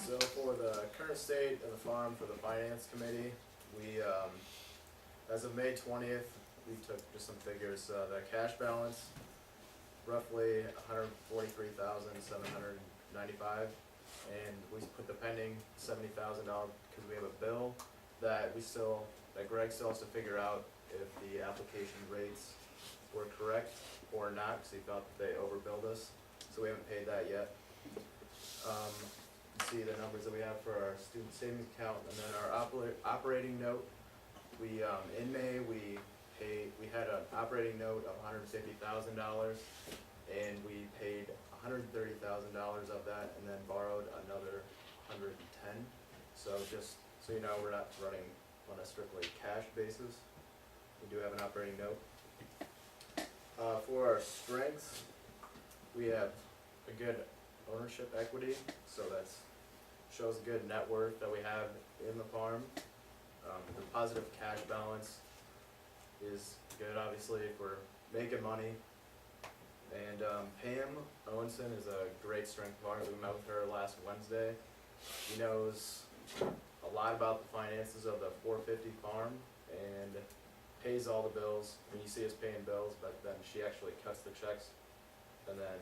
So for the current state of the farm for the finance committee, we, as of May 20th, we took just some figures. The cash balance, roughly 143,795, and we put the pending $70,000 because we have a bill that Greg still has to figure out if the application rates were correct or not, because he thought that they overbilled us, so we haven't paid that yet. You can see the numbers that we have for our student savings account, and then our operating note. We in May we had an operating note of $150,000, and we paid $130,000 of that, and then borrowed another $110,000. So just so you know, we're not running on a strictly cash basis. We do have an operating note. For our strengths, we have a good ownership equity, so that's shows a good net worth that we have in the farm. The positive cash balance is good, obviously, if we're making money. And Pam Owenson is a great strength of ours. We met with her last Wednesday. She knows a lot about the finances of the 450 farm and pays all the bills. I mean, you see us paying bills, but then she actually cuts the checks, and then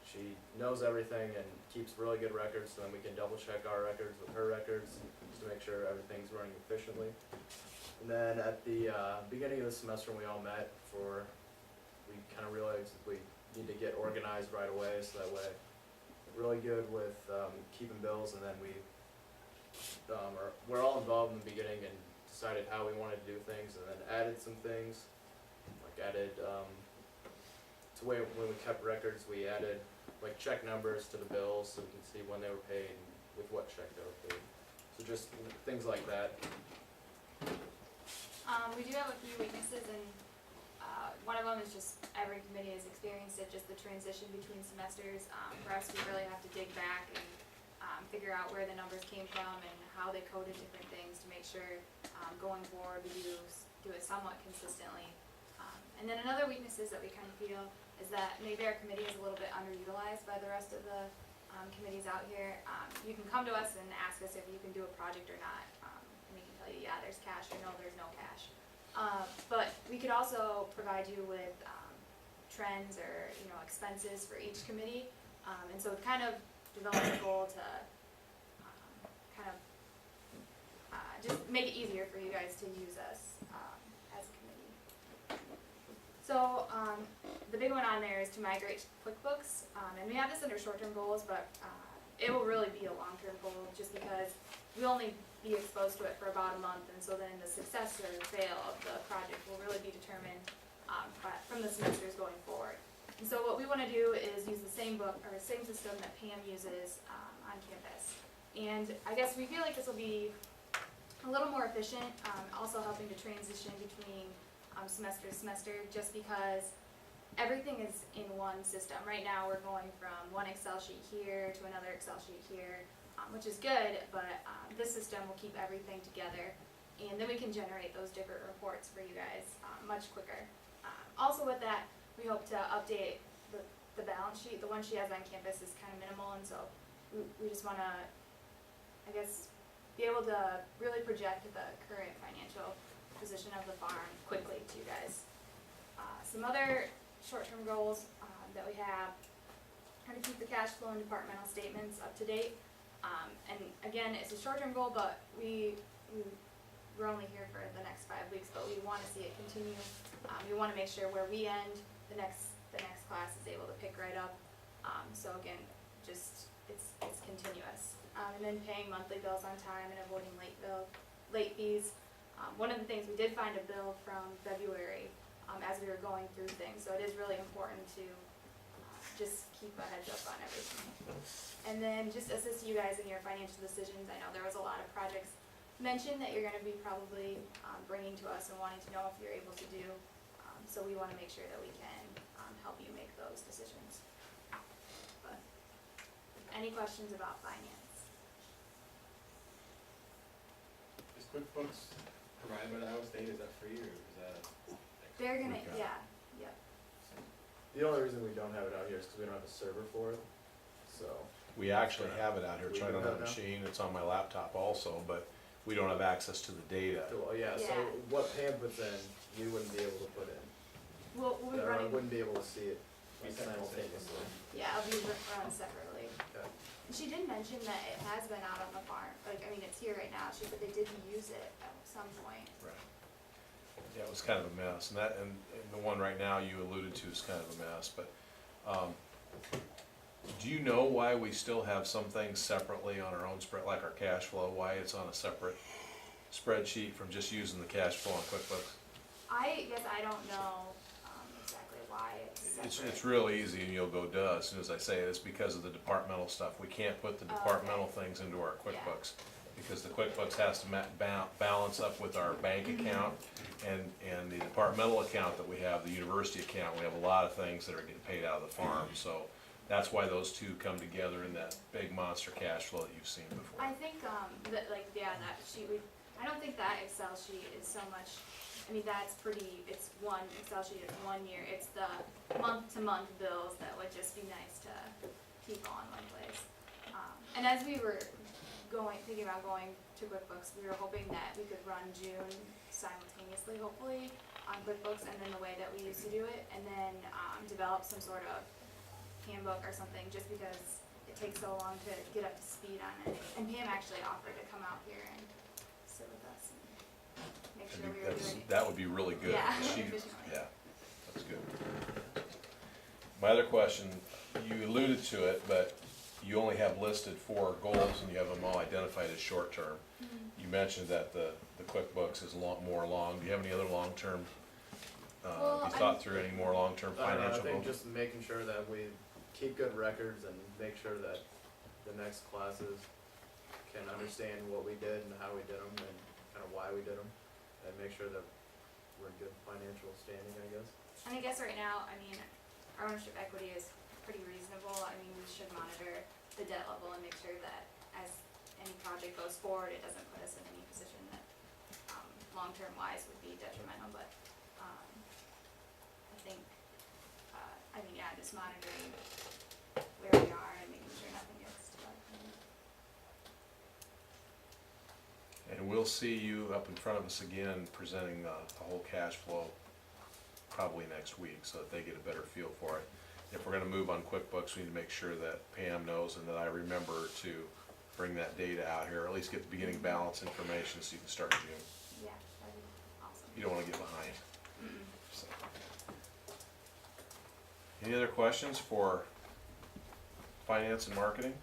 she knows everything and keeps really good records, so then we can double check our records with her records just to make sure everything's running efficiently. And then at the beginning of the semester when we all met, we kind of realized that we need to get organized right away, so that way we're really good with keeping bills, and then we're all involved in the beginning and decided how we wanted to do things, and then added some things, like added to when we kept records, we added like check numbers to the bills so we can see when they were paid and with what check they were paid. So just things like that. We do have a few weaknesses, and one of them is just every committee has experienced it, just the transition between semesters. For us, we really have to dig back and figure out where the numbers came from and how they coded different things to make sure going forward we do it somewhat consistently. And then another weakness is that we kind of feel is that maybe our committee is a little bit underutilized by the rest of the committees out here. You can come to us and ask us if you can do a project or not, and we can tell you, yeah, there's cash, or no, there's no cash. But we could also provide you with trends or expenses for each committee, and so it kind of developed a goal to just make it easier for you guys to use us as a committee. So the big one on there is to migrate to QuickBooks, and we have this under short-term goals, but it will really be a long-term goal just because we only be exposed to it for about a month, and so then the success or fail of the project will really be determined from the semesters going forward. And so what we want to do is use the same system that Pam uses on campus. And I guess we feel like this will be a little more efficient, also helping to transition between semester to semester, just because everything is in one system. Right now we're going from one Excel sheet here to another Excel sheet here, which is good, but this system will keep everything together, and then we can generate those different reports for you guys much quicker. Also with that, we hope to update the balance sheet. The one she has on campus is kind of minimal, and so we just want to, I guess, be able to really project the current financial position of the farm quickly to you guys. Some other short-term goals that we have are to keep the cash flow and departmental statements up to date. And again, it's a short-term goal, but we're only here for the next 5 weeks, but we want to see it continue. We want to make sure where we end, the next class is able to pick right up. So again, just it's continuous. And then paying monthly bills on time and avoiding late fees. One of the things, we did find a bill from February as we were going through things, so it is really important to just keep a heads up on everything. And then just assist you guys in your financial decisions. I know there was a lot of projects mentioned that you're going to be probably bringing to us and wanting to know if you're able to do. So we want to make sure that we can help you make those decisions. But any questions about finance? Is QuickBooks provided by the Iowa State? Is that free, or is that? They're gonna, yeah, yep. The only reason we don't have it out here is because we don't have a server for it. So We actually have it out here, We it's right do on have that it now? machine, it's on my laptop also, but we don't have access to the data. So, yeah, so Yeah. what Pam puts in, we wouldn't be able to put in. We'll be I running, wouldn't be able to see it We like, can all say simultaneously. yeah, it'll be run separately. Okay. She did mention that it has been out on the farm, like, I mean, it's here right now, she said they did use it at some point. Right. Yeah, it was kind of a mess, and that, and the one right now you alluded to is kind of a mess, but, do you know why we still have some things separately on our own spread, like our cash flow, why it's on a separate spreadsheet from just using the cash flow on QuickBooks? I guess I don't know, exactly why it's separate. It's real easy, and you'll go duh as soon as I say it, it's because of the departmental stuff, we can't put the Oh, okay. departmental things into our Yeah. QuickBooks, because the QuickBooks has to balance up with our bank account, and the departmental account that we have, the university account, we have a lot of things that are getting paid out of the farm, so that's why those two come together in that big monster cash flow that you've seen before. I think, that, like, yeah, that sheet, I don't think that Excel sheet is so much, I mean, that's pretty, it's one Excel sheet, it's 1 year, it's the month-to-month bills that would just be nice to keep all in one place. And as we were thinking about going to QuickBooks, we were hoping that we could run June simultaneously, hopefully, on QuickBooks, and then the way that we used to do it, and then, develop some sort of handbook or something, just because it takes so long to get up to speed on it. And Pam actually offered to come out here and sit with us and make sure we were doing it. That would be really good. Yeah, She- efficiently. Yeah, that's good. My other question, you alluded to it, but you only have listed 4 goals and you have them all identified as short-term. Mhm. You mentioned that the QuickBooks is more long. Do you have any other long-term, Well, have you thought through any more long-term I don't know, I financial think goals? just making sure that we keep good records and make sure that the next classes can understand what we did and how we did them and kind of why we did them, and make sure that we're in good financial standing, I guess. And I guess right now, I mean, our ownership equity is pretty reasonable. I mean, we should monitor the debt level and make sure that as any project goes forward, it doesn't put us in any position that, long-term wise would be detrimental, but, I think, I mean, yeah, just monitoring where we are and making sure nothing gets too out of hand. And we'll see you up in front of us again, presenting the whole cash flow probably next week, so that they get a better feel for it. If we're gonna move on QuickBooks, we need to make sure that Pam knows and that I remember to bring that data out here, or at least get the beginning balance information so you can start in June. Yeah, that'd be awesome. You don't wanna get behind. Mm-mm. So. Any other questions for finance and marketing?